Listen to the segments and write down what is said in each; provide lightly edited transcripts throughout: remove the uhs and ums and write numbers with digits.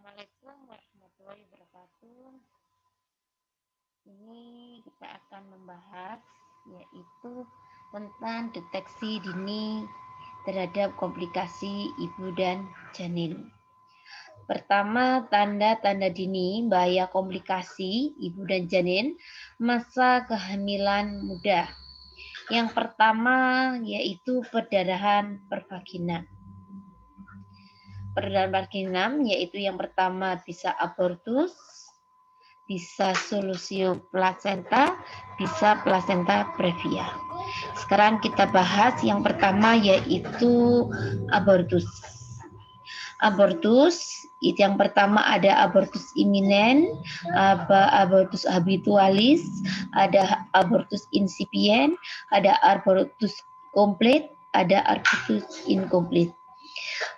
Assalamualaikum warahmatullahi wabarakatuh. Ini kita akan membahas yaitu tentang deteksi dini terhadap komplikasi ibu dan janin. Pertama, tanda-tanda dini bahaya komplikasi ibu dan janin masa kehamilan muda. Yang pertama yaitu perdarahan pervagina. Perdarahan pervagina yaitu yang pertama bisa abortus, bisa solusio placenta, bisa placenta previa. Sekarang kita bahas yang pertama yaitu abortus. Abortus itu yang pertama ada abortus iminen, abortus habitualis, ada abortus insipient, ada abortus komplit, ada abortus incomplete.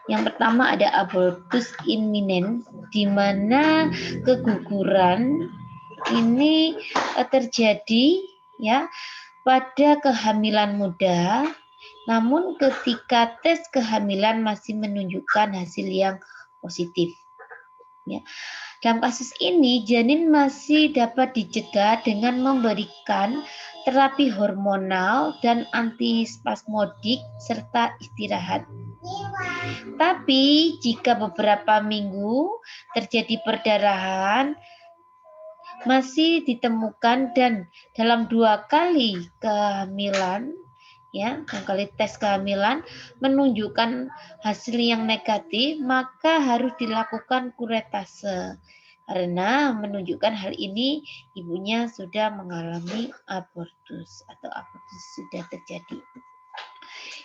Yang pertama ada abortus iminen, di mana keguguran ini terjadi ya pada kehamilan muda, namun ketika tes kehamilan masih menunjukkan hasil yang positif. Ya. Dalam kasus ini, janin masih dapat dicegah dengan memberikan terapi hormonal dan antispasmodik serta istirahat. Tapi jika beberapa minggu terjadi perdarahan, masih ditemukan dan dalam 2 kali kehamilan, ya, 2 kali tes kehamilan menunjukkan hasil yang negatif, maka harus dilakukan kuretase. Karena menunjukkan hal ini ibunya sudah mengalami abortus atau abortus sudah terjadi.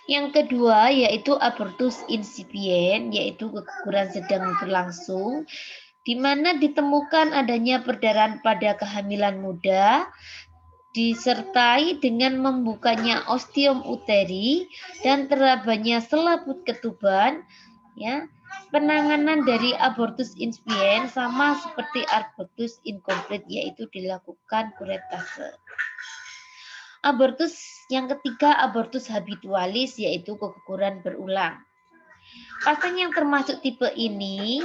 Yang kedua yaitu abortus insipient, yaitu keguguran sedang berlangsung, di mana ditemukan adanya perdarahan pada kehamilan muda, disertai dengan membukanya ostium uteri dan terabanya selaput ketuban. Ya, penanganan dari abortus insipient sama seperti abortus incomplete, yaitu dilakukan kuretase. Abortus yang ketiga, abortus habitualis, yaitu keguguran berulang. Pasien yang termasuk tipe ini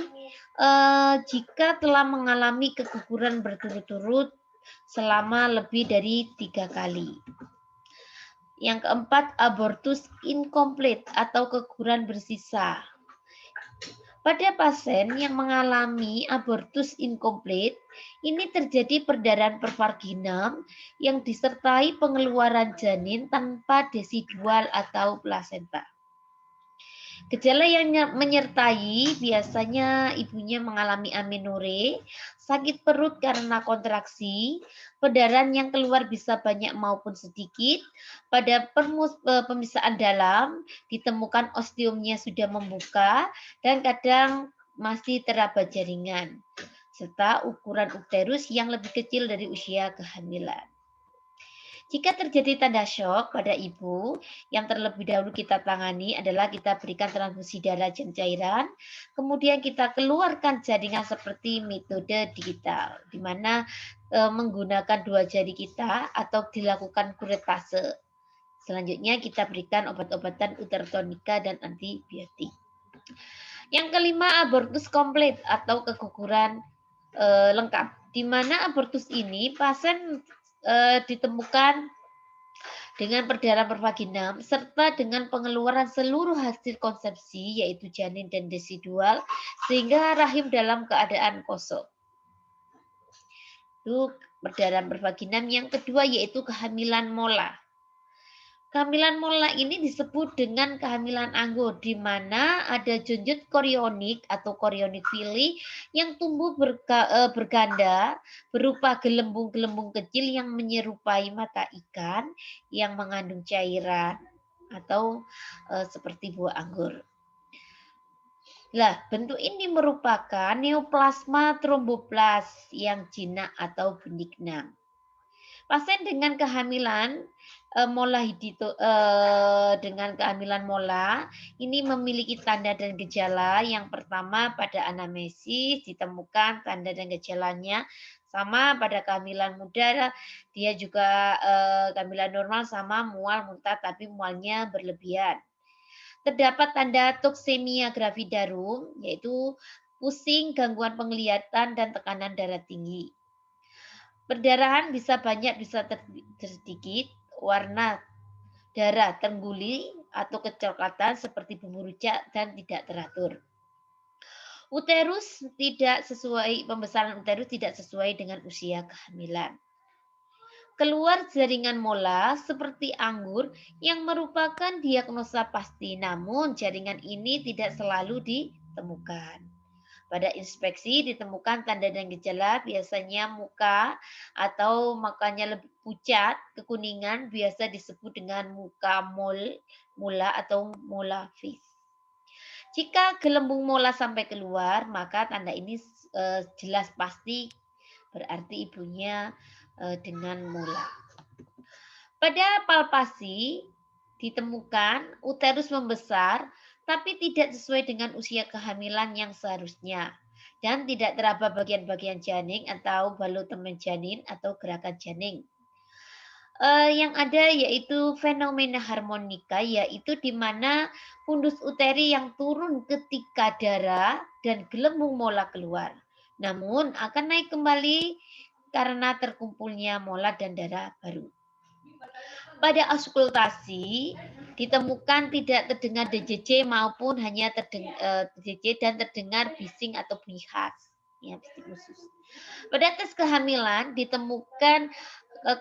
jika telah mengalami keguguran berturut-turut selama lebih dari 3 kali. Yang keempat, abortus incomplete atau keguguran bersisa. Pada pasien yang mengalami abortus incomplete, ini terjadi perdarahan pervaginam yang disertai pengeluaran janin tanpa desidual atau plasenta. Gejala yang menyertai biasanya ibunya mengalami amenore, sakit perut karena kontraksi, perdarahan yang keluar bisa banyak maupun sedikit. Pada pemeriksaan dalam ditemukan osteumnya sudah membuka dan kadang masih teraba jaringan, serta ukuran uterus yang lebih kecil dari usia kehamilan. Jika terjadi tanda syok pada ibu, yang terlebih dahulu kita tangani adalah kita berikan transfusi darah dan cairan, kemudian kita keluarkan jaringan seperti metode digital, di mana menggunakan 2 jari kita atau dilakukan kuretase. Selanjutnya kita berikan obat-obatan utertonika dan antibiotik. Yang kelima, abortus komplit atau keguguran lengkap, di mana abortus ini pasien ditemukan dengan perdarahan pervaginam serta dengan pengeluaran seluruh hasil konsepsi yaitu janin dan desidual sehingga rahim dalam keadaan kosong. Itu perdarahan pervaginam. Yang kedua yaitu kehamilan mola. Kehamilan mola ini disebut dengan kehamilan anggur, di mana ada junjut korionik atau korionik fili yang tumbuh berganda berupa gelembung-gelembung kecil yang menyerupai mata ikan yang mengandung cairan atau seperti buah anggur. Lah, bentuk ini merupakan neoplasma tromboplas yang jinak atau benigna. Pasien dengan kehamilan dengan kehamilan mola ini memiliki tanda dan gejala. Yang pertama pada anamnesis ditemukan tanda dan gejalanya sama pada kehamilan muda, dia juga kehamilan normal sama mual muntah tapi mualnya berlebihan. Terdapat tanda toksemia gravidarum, yaitu pusing, gangguan penglihatan, dan tekanan darah tinggi. Perdarahan bisa banyak, bisa sedikit, warna darah tengguli atau kecoklatan seperti bumbu rujak dan tidak teratur. Pembesaran uterus tidak sesuai dengan usia kehamilan. Keluar jaringan mola seperti anggur yang merupakan diagnosa pasti, namun jaringan ini tidak selalu ditemukan. Pada inspeksi ditemukan tanda dan gejala, biasanya muka atau makanya lebih pucat, kekuningan, biasa disebut dengan muka mola atau mola fish. Jika gelembung mola sampai keluar, maka tanda ini jelas pasti berarti ibunya dengan mola. Pada palpasi ditemukan uterus membesar tapi tidak sesuai dengan usia kehamilan yang seharusnya dan tidak teraba bagian-bagian janin atau balotemen janin atau gerakan janin. Yang ada yaitu fenomena harmonika, yaitu di mana fundus uteri yang turun ketika darah dan gelembung mola keluar. Namun akan naik kembali karena terkumpulnya mola dan darah baru. Pada auskultasi ditemukan tidak terdengar DJJ maupun hanya DJJ dan terdengar bising atau bunyi khas, ya, bising khusus. Pada tes kehamilan ditemukan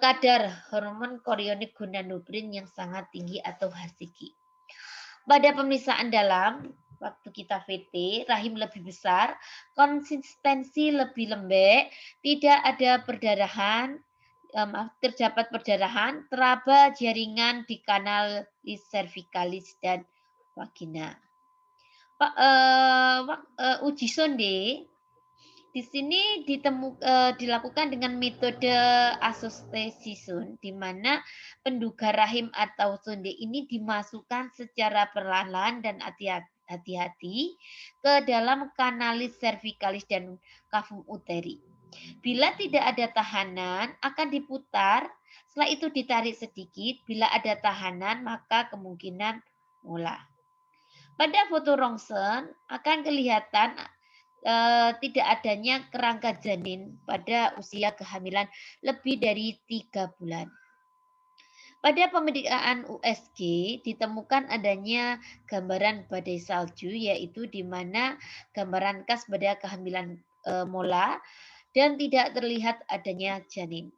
kadar hormon chorionic gonadotropin yang sangat tinggi atau HCG. Pada pemeriksaan dalam waktu kita VT, rahim lebih besar, konsistensi lebih lembek, tidak ada perdarahan, terdapat perdarahan, teraba jaringan di kanal cervicalis dan vagina. Uji sonde di sini dilakukan dengan metode asostesisun, di mana penduga rahim atau sonde ini dimasukkan secara perlahan-lahan dan hati-hati ke dalam kanalis cervicalis dan cavum uteri. Bila tidak ada tahanan, akan diputar, setelah itu ditarik sedikit, bila ada tahanan, maka kemungkinan mola. Pada foto rongsen akan kelihatan tidak adanya kerangka janin pada usia kehamilan lebih dari 3 bulan. Pada pemeriksaan USG ditemukan adanya gambaran badai salju, yaitu di mana gambaran khas pada kehamilan mola dan tidak terlihat adanya janin.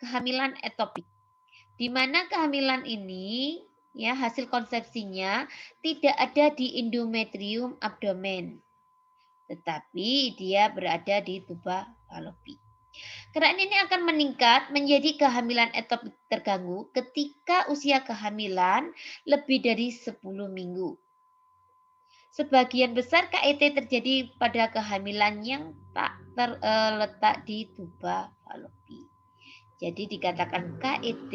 Kehamilan etopik, di mana kehamilan ini ya hasil konsepsinya tidak ada di endometrium abdomen, tetapi dia berada di tuba falopi. Keadaan ini akan meningkat menjadi kehamilan etopik terganggu ketika usia kehamilan lebih dari 10 minggu. Sebagian besar KET terjadi pada kehamilan yang tak terletak di tuba falopi. Jadi dikatakan KET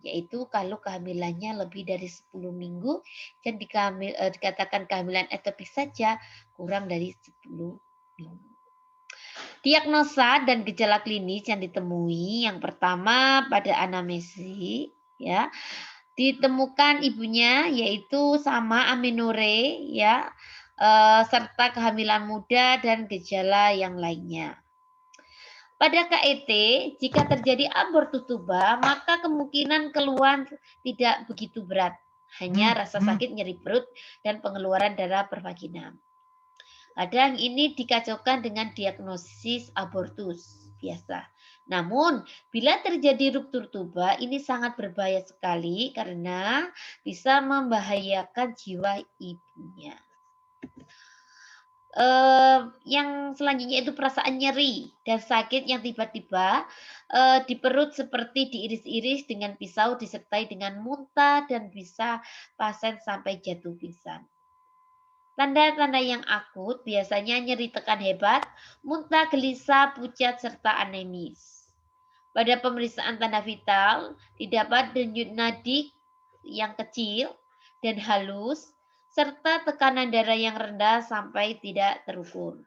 yaitu kalau kehamilannya lebih dari 10 minggu dan dikatakan kehamilan etopik saja kurang dari 10 minggu. Diagnosa dan gejala klinis yang ditemui, yang pertama pada anamnesi ya, ditemukan ibunya yaitu sama amenore ya, serta kehamilan muda dan gejala yang lainnya. Pada KET, jika terjadi abortus tuba, maka kemungkinan keluhan tidak begitu berat, hanya rasa sakit, nyeri perut, dan pengeluaran darah per vagina. Kadang ini dikacaukan dengan diagnosis abortus biasa. Namun, bila terjadi ruptur tuba, ini sangat berbahaya sekali karena bisa membahayakan jiwa ibunya. Yang selanjutnya itu perasaan nyeri dan sakit yang tiba-tiba di perut seperti diiris-iris dengan pisau disertai dengan muntah dan bisa pasien sampai jatuh pingsan. Tanda-tanda yang akut biasanya nyeri tekan hebat, muntah, gelisah, pucat, serta anemis. Pada pemeriksaan tanda vital didapat denyut nadi yang kecil dan halus, serta tekanan darah yang rendah sampai tidak terukur.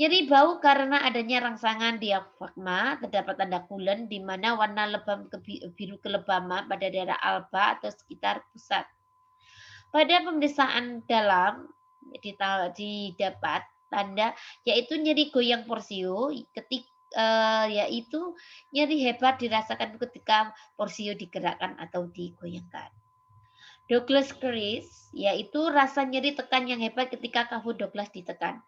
Nyeri bau karena adanya rangsangan diafragma, terdapat tanda kulen di mana warna lebam biru kelebaman pada daerah alba atau sekitar pusat. Pada pemeriksaan dalam didapat tanda yaitu nyeri goyang porsio yaitu nyeri hebat dirasakan ketika porsio digerakkan atau digoyangkan. Douglas Chris yaitu rasa nyeri tekan yang hebat ketika kafus Douglas ditekan.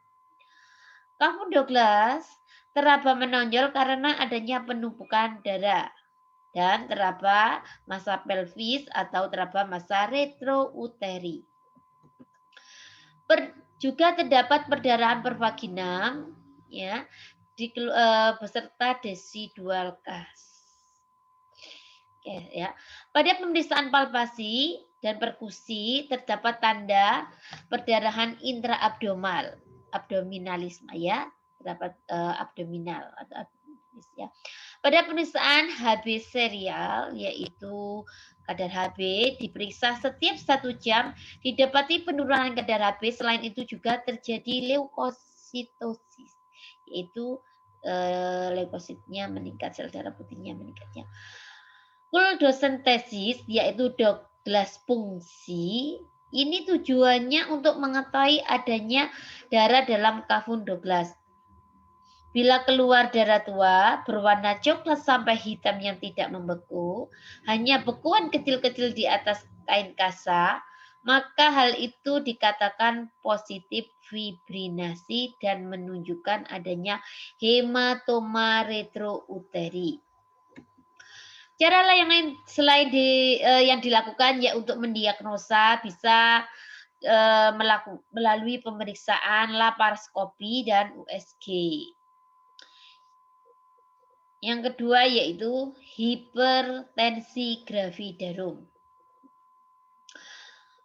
Kafus Douglas teraba menonjol karena adanya penumpukan darah dan teraba massa pelvis atau teraba massa retrouteri. Juga terdapat perdarahan pervaginam ya beserta desidual gas. Oke, ya. Pada pemeriksaan palpasi dan perkusi terdapat tanda perdarahan intraabdominal, abdominalisme ya, terdapat abdominal atau abdominalis ya. Pada pemeriksaan HB serial yaitu kadar HB diperiksa setiap 1 jam, didapati penurunan kadar HB. Selain itu juga terjadi leukositosis, yaitu leukositnya meningkat, sel darah putihnya meningkatnya. Kuldosentesis yaitu Douglas fungsi ini tujuannya untuk mengetahui adanya darah dalam kafus Douglas. Bila keluar darah tua berwarna coklat sampai hitam yang tidak membeku, hanya bekuan kecil-kecil di atas kain kasa, maka hal itu dikatakan positif fibrinasi dan menunjukkan adanya hematoma retrouteri. Cara lain selain yang dilakukan ya untuk mendiagnosa bisa melalui pemeriksaan laparoskopi dan USG. Yang kedua yaitu hipertensi gravidarum.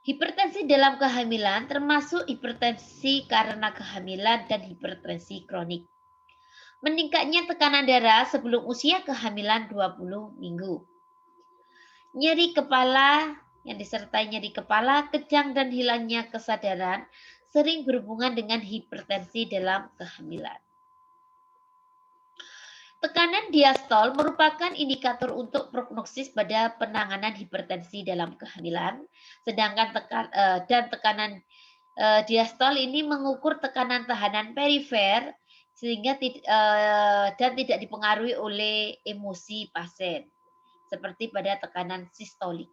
Hipertensi dalam kehamilan termasuk hipertensi karena kehamilan dan hipertensi kronik. Meningkatnya tekanan darah sebelum usia kehamilan 20 minggu. Nyeri kepala yang disertai nyeri kepala, kejang dan hilangnya kesadaran sering berhubungan dengan hipertensi dalam kehamilan. Tekanan diastol merupakan indikator untuk prognosis pada penanganan hipertensi dalam kehamilan, sedangkan tekanan diastol ini mengukur tekanan tahanan perifer sehingga dan tidak dipengaruhi oleh emosi pasien seperti pada tekanan sistolik.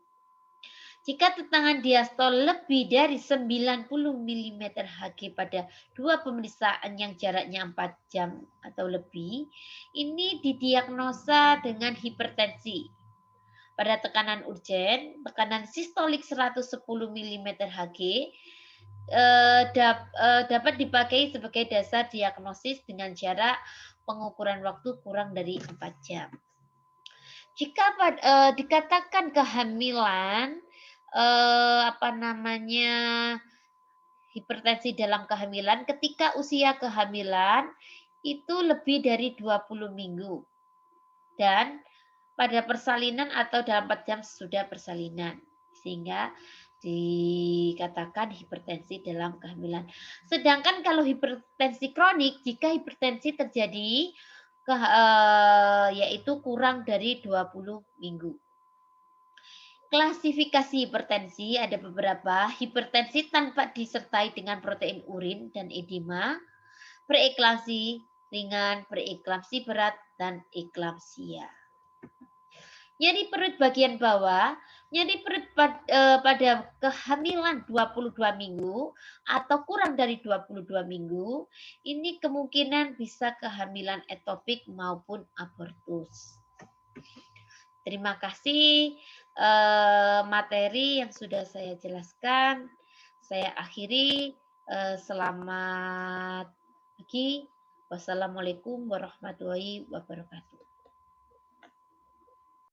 Jika tekanan diastol lebih dari 90 mm Hg pada 2 pemeriksaan yang jaraknya 4 jam atau lebih, ini didiagnosa dengan hipertensi. Pada tekanan urgen, tekanan sistolik 110 mm Hg dapat dipakai sebagai dasar diagnosis dengan jarak pengukuran waktu kurang dari 4 jam. Jika dikatakan kehamilan hipertensi dalam kehamilan ketika usia kehamilan itu lebih dari 20 minggu dan pada persalinan atau dalam 4 jam sesudah persalinan, sehingga dikatakan hipertensi dalam kehamilan. Sedangkan kalau hipertensi kronik, jika hipertensi terjadi yaitu kurang dari 20 minggu. Klasifikasi hipertensi ada beberapa. Hipertensi tanpa disertai dengan protein urin dan edema, preeklamsi ringan, preeklamsi berat, dan eklamsia. Nyeri perut bagian bawah, nyeri perut pada kehamilan 22 minggu atau kurang dari 22 minggu, ini kemungkinan bisa kehamilan ektopik maupun abortus. Terima kasih materi yang sudah saya jelaskan. Saya akhiri. Selamat pagi. Wassalamualaikum warahmatullahi wabarakatuh.